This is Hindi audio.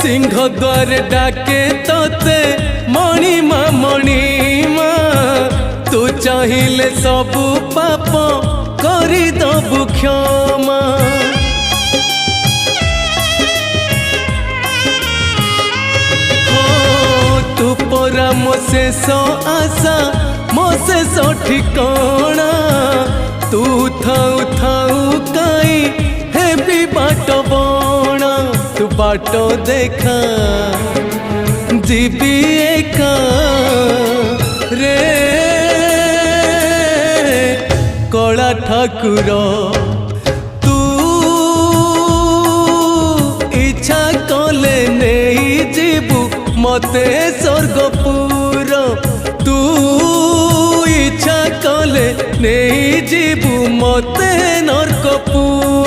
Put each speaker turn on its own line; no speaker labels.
सिंह द्वार डाके तोते मणिमा मणिमा तू चाहिए सबू पाप करी दबु क्षमा तू परा मो शेष आशा मो शेष ठिकाना तू थाऊ थाऊ काई हे भी बाट बणा तू बाट देखा जीवी एका रे कला ठाकुर तू इच्छा कले नहीं जीवु मते स्वर्गपुर तू इच्छा कले नहीं जीवु मते नरकपुर।